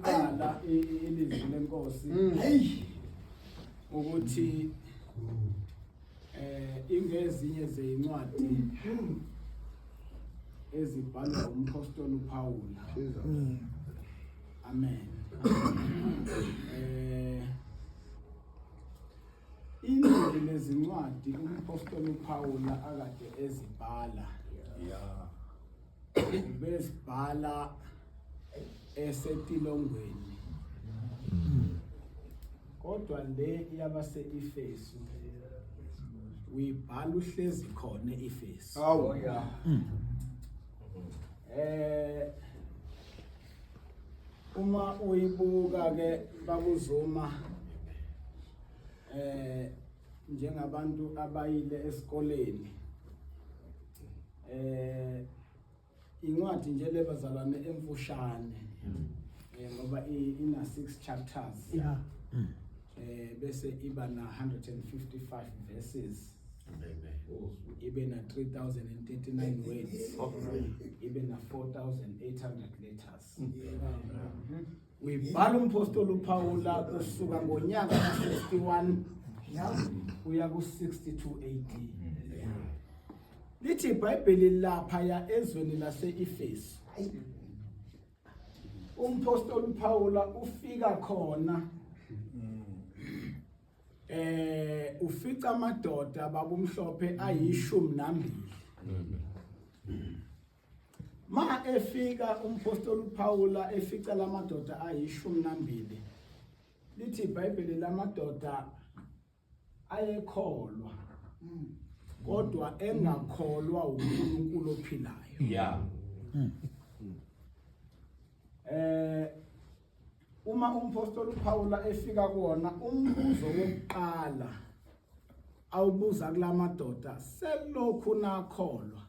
Qala ilizwi lenkosi hey ukuthi ingezinye zezincwadi ezibhalwa umpostoli uPaul. Amen. Iningi lezincwadi umpostoli uPaul akade ezibhala. Bezibhala esetilongweni. Kodwa le yabase Efesu uyibhala uhlezi khona eEfesu. Oh yeah. Uma uyibuka ke bakuzuma njengabantu abayile esikoleni incwadi nje lebazalwane emfushane ngoba ina 6 chapters bese iba na 155 verses ibe na 3039 words ibe na 4800 letters. Uyibhala umpostoli uPaul kusuka ngonyaka ka61 uya ku62 AD. Lithi iBhayibheli lapha ya ezweni lase-Efesu umpostoli uPaul ufika khona ufica amadoda babumhlophe ayi12. Ma efika umpostoli uPaul efica lamadoda ayi12. Lithi iBhayibheli lamadoda ayekholwa kodwa engakholwa uNkulunkulu ophilayo. Yeah. Uma umpostoli uPaul efika kuona umbuzo wokuqala awubuza kulamadoda selokhu nakholwa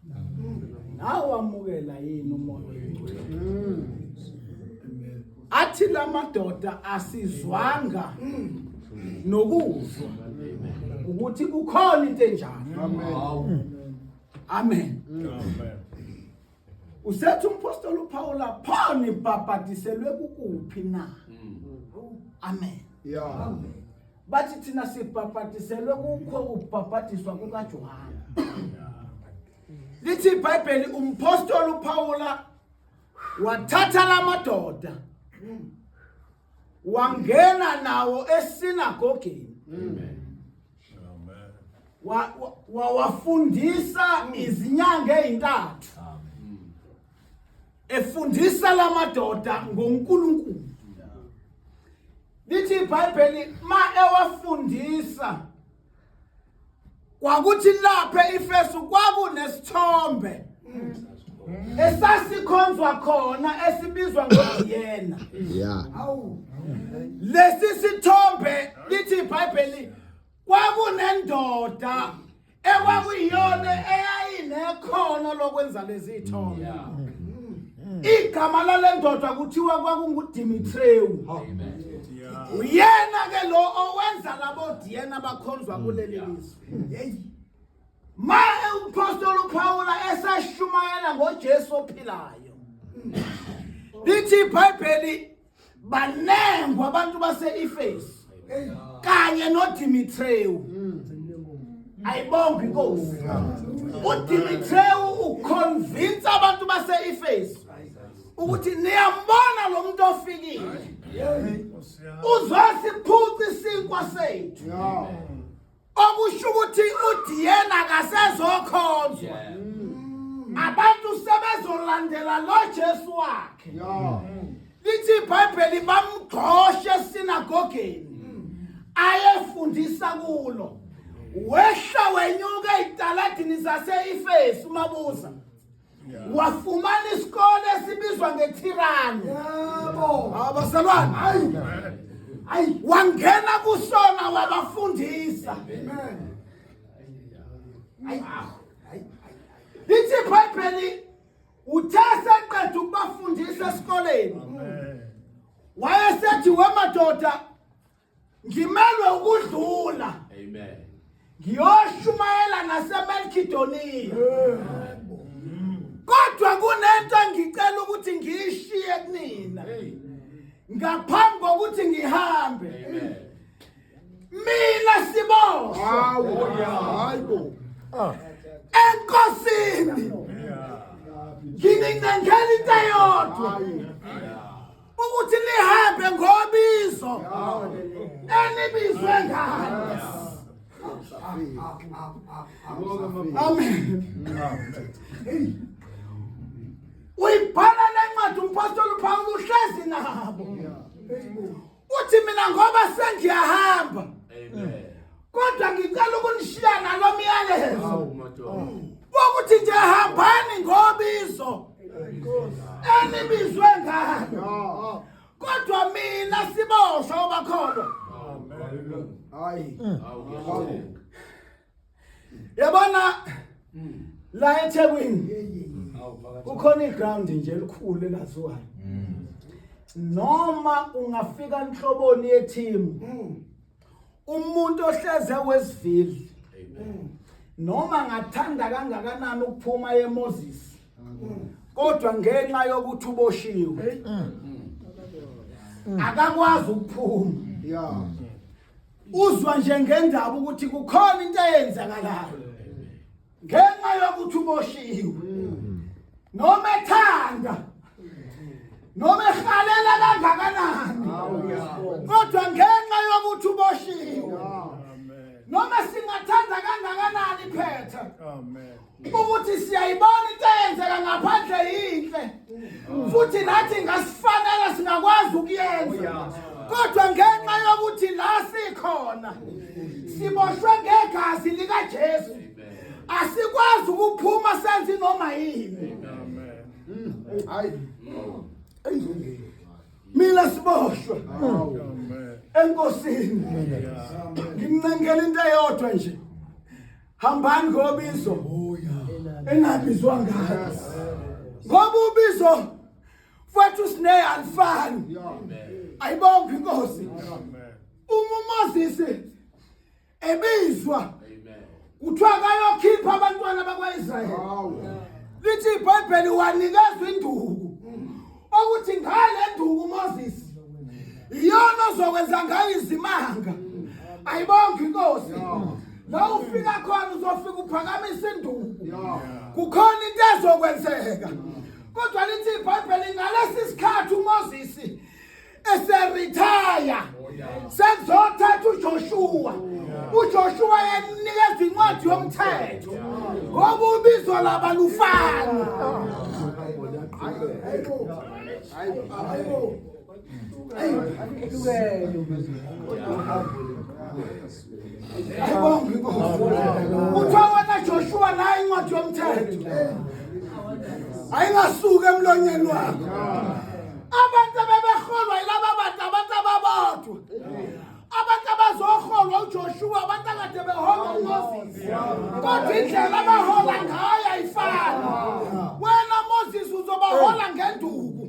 nawamukela yini umoya oyingcwele. Athi lamadoda asizwanga nokuzwa ukuthi kukhona into enjani. Amen. Usethi umpostoli uPaul phone ibhabhadiselwe kukuphi na? Amen. Yeah. Bathi thina sibhabhadiselwe kukho ubhabhadiswa kukaJohane. Lithi iBhayibheli umpostoli uPaul wathatha lamadoda wangena nawo esinagogeni. Wafundisa izinyanga ezintathu. Efundisa lamadoda ngoNkulunkulu. Lithi iBhayibheli ma ewafundisa kwakuthi lapha eEfesu kwakunesithombe esasikhonzwa khona esibizwa ngoDiana. Yeah. Lesi sithombe lithi iBhayibheli kwakunendoda ekwakuyiyona eyayinekhono lokwenza lezi zithombe. Igama lalendoda kuthiwa kwakunguDimitreyu. Uyena ke lo owenza labo Diana bakhonzwa kuleli lizwe. Ma umpostoli uPaul esashumayela ngoJesu ophilayo. Lithi iBhayibheli banengwa abantu base-Efesu kanye noDimitreyu. Ayibonge inkosi. uDimitreyu uconvince abantu base-Efesu ukuthi niyambona lo muntu ofikile. Uzosiphuca isinkwa sethu. Okusho ukuthi uDiana akasezokhonzwa. Abantu sebezolandela lo Jesu wakhe. Lithi iBhayibheli bamgxoshe esinagogeni ayefundisa kulo. Wehla wenyuka ezitaladini zase-Efesu mabuza. Wafumana isikole esibizwa ngeTirano. Yebo. Abazalwane. Hayi wangena kusona wabafundisa. Amen. Lithi iBhayibheli uthese qedwe ukubafundisa esikoleni. Wayesethi wemadoda ngimelwe ukudlula. Amen. Ngiyoshumayela naseMakedoniya. Kodwa kunento engicela ukuthi ngiyishiye kunina. ngaphambi kokuthi ngihambe mina Siboshwa hayibo enkosini nginingengela into eyodwa ukuthi nihambe ngobizo enibizwe ngalo. Amen. Uyibhala lencwadi umpostoli Paul uhlezi nabo. Uthi mina ngoba sengiyahamba. Kodwa ngicela ukunishiya nalo myalezo. Ukuthi nje hambani ngobizo enibizwe ngalo. Kodwa mina Siboshwa obakholwa. Hayi. Yabona la eThekwini kukhona iground nje elikhulu elaziwayo. Noma ungafika enhloboni yethimu umuntu ohleze Westville noma ngathanda kangakanani ukuphuma eMoses kodwa ngenxa yokuthi uboshiwe akakwazi ukuphuma. Uzwa nje ngendaba ukuthi kukhona into eyenzakalayo ngenxa yokuthi uboshiwe noma ethanda noma ehalela kangakanani kodwa ngenxa yokuthi uboshiwe noma singathanda kangakanani phetha ukuthi siyayibona into eyenzeka ngaphandle yinhle futhi nathi ngasifanele singakwazi ukuyenza kodwa ngenxa yokuthi la sikhona siboshwe ngegazi lika Jesu asikwazi ukuphuma senze noma yini. Hayi mina Siboshwa enkosini ngimncengela into eyodwa nje hambani ngobizo enabizwa ngalo ngoba ubizo futhi sine alifani. Ayibonge inkosi. Moses ebizwa kuthiwa kayokhipha abantwana bakwaIsrayeli. Lithi iBhayibheli wanikezwa induku ukuthi ngale nduku Moses iyona ozokwenza ngayo izimanga. Ayibonge inkosi. La ufika khona uzofika uphakamisa induku kukhona into ezokwenzeka. Kodwa lithi iBhayibheli ngalesi sikhathi uMoses eseretire sekuzothatha uJoshua. uJoshua yenikezwa incwadi yomthetho ngoba ubizo laba lufana. Kuthiwa wena Joshua nayo incwadi yomthetho ayingasuka emlonyeni wakho. Abantu bebeholwa yilaba bantu abantu ababodwa. Abantu abazoholwa uJoshua abantu akade beholwa uMoses. Kodwa indlela abahola ngayo ayifani. Wena Moses uzobahola ngenduku.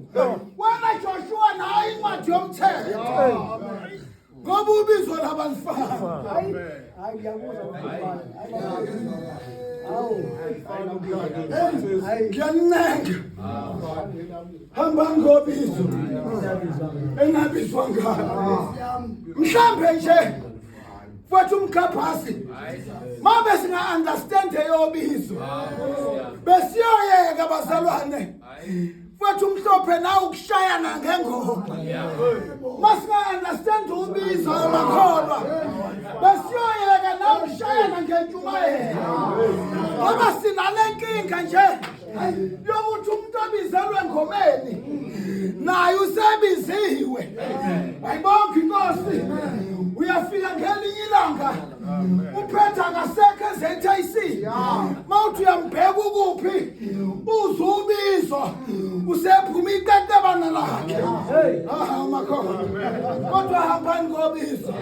Wena Joshua nayo incwadi yomthetho. Ngoba ubizo labalifana. Hayi ngiyabuza ukufana. Ngiyancenga hamba ngobizo enabizwa ngalo. Mhlambe nje futhi umkhaphasi mabe singa understand eyobizo besiyoyeka bazalwane futhi umhlophe na ukushayana ngengoma. Masinga understand ubizo amakholwa besiyoyeka na ukushayana ngentshumayelo. Ngoba sinalenkinga nje yokuthi umuntu obizelwe engomeni naye usebiziwe. Ayibonge inkosi. Uyafika ngelinye ilanga uphetha ngasekho eZTC mawuthi uyambheka ukuphi uzubizwa usephuma iqetebana lakhe. Makhosi kodwa hambani ngobizo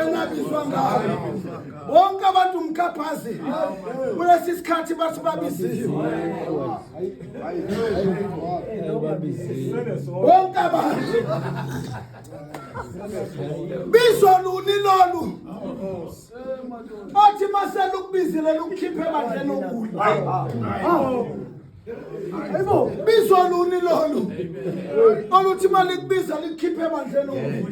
enabizwa ngalo. Bonke abantu umkhaphasi kulesi sikhathi bathi babiziwe. Bonke abantu bizo luni lolu othi masele ukubizile ukukhiphe emadleni okudla. Hayibo, bizwa luni lolu? Oluthi mali kubiza likhiphe emandleni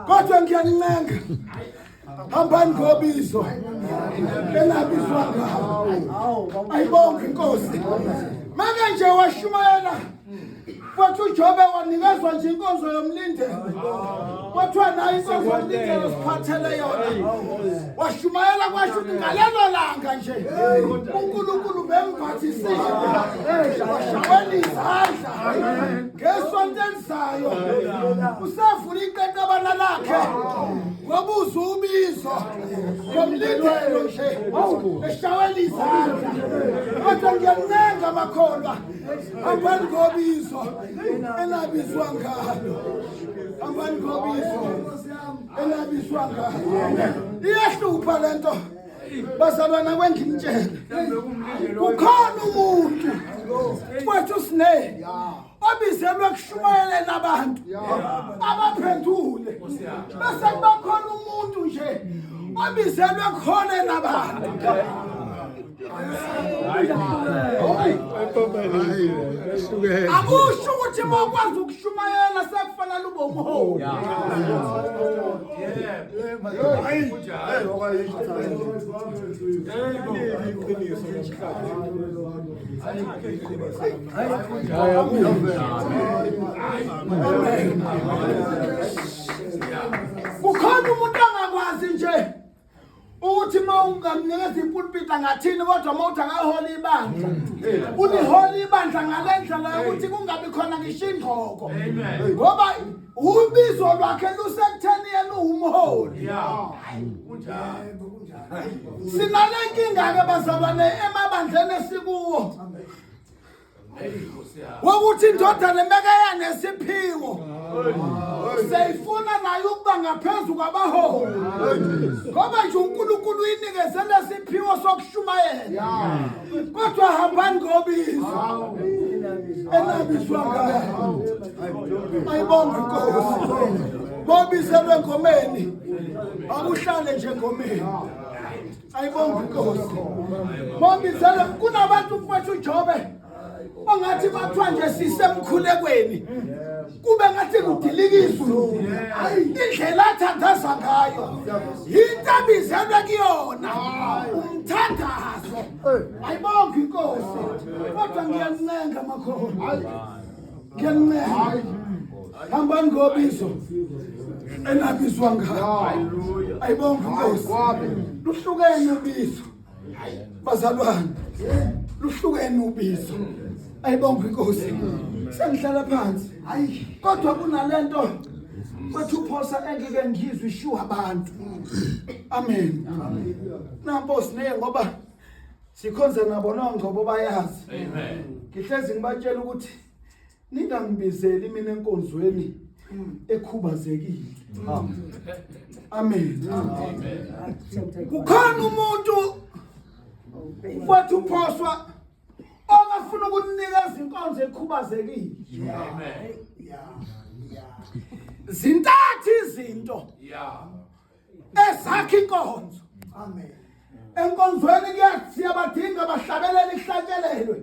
kodwa ngiyanincenga. Hambani ngobizo. Enabizwa ngawo. Ayibonge inkosi. Manje nje washumayela. Wathi uJobe wanikezwa nje inkonzo yomlindelo. Kwathiwa nayo inkonzo yomlindelo siphathele yona. Washumayela kwasho ukuthi ngalelo langa nje uNkulunkulu bemphathisile. Washawela izandla. Ngesonto elizayo usavula iqeqebana lakhe. Ngobuza ubizo yomlindelo nje eshawela izandla. Kodwa ngiyancenga makholwa. Hambani ngobizo enabizwa ngalo. Hambani ngobizo enabizwa ngalo. Iyahlupha lento. Bazalwana kwengimtshela. Kukhona umuntu wethu sine obizelwe kushumayela abantu abaphendule. Bese kubakhona umuntu nje obizelwe kuholela abantu. Akusho ukuthi mawukwazi ukushumayela sekufanele ube umholi. Kukhona umuntu angakwazi nje ukuthi mawungamnikeza ipulpit angathini kodwa mawuthi akahola ibandla. Unihola ibandla ngalendlela yokuthi kungabi khona ngisho ingqoko. Ngoba ubizo lwakhe lusekutheni yena umholi. Sinalenkinga ke bazalwane emabandleni esikuwo. Wokuthi indoda lemeke yanesiphiwo seyifuna nayo ukuba ngaphezulu kwabaholi. Ngoba nje uNkulunkulu uyinikeze lesiphiwo sokushumayela. Kodwa hambani ngobizo enabizwa ngalo. Ayibonge inkosi. Bobizelwe engomeni. Akuhlale nje engomeni. Ayibonge inkosi. Bobizelwe kunabantu mfowethu uJobe ongathi bathiwa nje sisemkhulekweni. Kube ngathi kudilikizwe. Indlela athandaza ngayo. Into abizelwe kuyona. Umthandazo. Ayibonge inkosi. Kodwa ngiyancenga makhono. Ngiyancenga. Hambani ngobizo enabizwa ngalo. Ayibonge inkosi. Luhlukene ubizo. Bazalwane. Luhlukene ubizo. Ayibonge inkosi. Sengihlala phansi. Hayi kodwa kunalento kwethu phosa engeke ngizwe ishuwa abantu. Amen. Nampo sine ngoba sikhonza nabo nongcobo bayazi. Amen. Ngihlezi ngibatshela ukuthi ningangibizeli mina enkonzweni ekhubazekile. Amen. Kukhona umuntu kwethu phoswa ongafuna ukunikeza inkonzo ekhubazekile. Amen. Zintathu izinto ezakha inkonzo. Amen. Enkonzweni siyabadinga abahlabelela ihlatshelelwe.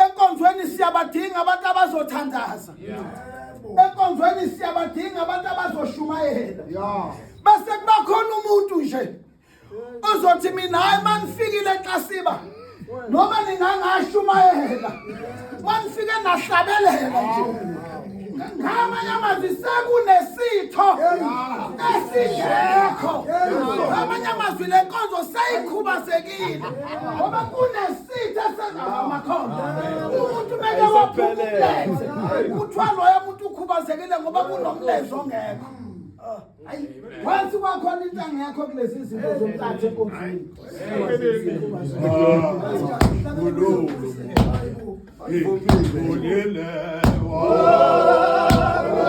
Enkonzweni siyabadinga abantu abazothandaza. Enkonzweni siyabadinga abantu abazoshumayela. Bese kubakhona umuntu nje ozothi mina hayi manifikile eXasiba noma ningangashumayela manifike nahlabelela nje. Ngamanye amazwi sekunesitho esingekho. Ngamanye amazwi le nkonzo seyikhubazekile ngoba kunesitho esengamakhono. Umuntu meke waphumuleze kuthiwa loyo muntu ukhubazekile ngoba kunomlenze ongekho. Hayi phansi kwakhona into angekho kulezi zinto zomthatha enkonzweni. Ayibonge